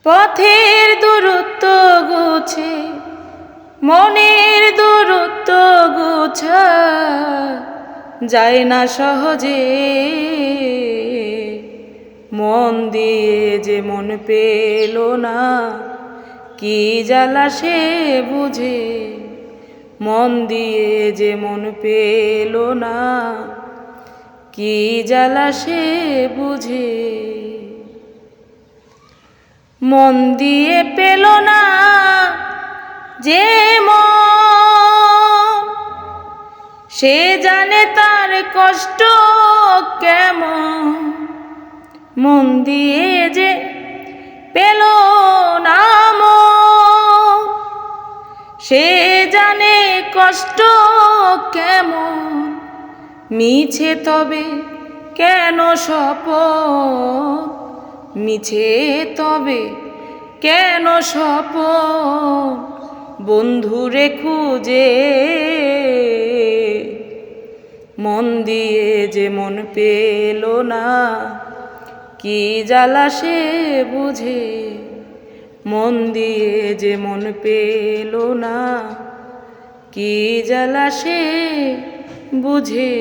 পথের দূরত্ব গুছে মনের দূরত্ব গুছা যায় না সহজে। মন দিয়ে যে মন পেল না কি জ্বালা সে বুঝে। মন দিয়ে যে মন পেল না কি জ্বালা সে বুঝে। মন দিয়ে পেল না যে মন সে জানে তার কষ্ট কেমন। মন দিয়ে যে পেল না মন সে জানে কষ্ট কেমন। মিছে তবে কেন শপথ, মিছে তবে কেন শপথ বন্ধুরে খুঁজে। মন দিয়ে যে মন পেল না কি জ্বালা সে বুঝে। মন দিয়ে যে মন পেল না কি জ্বালা সে বুঝে।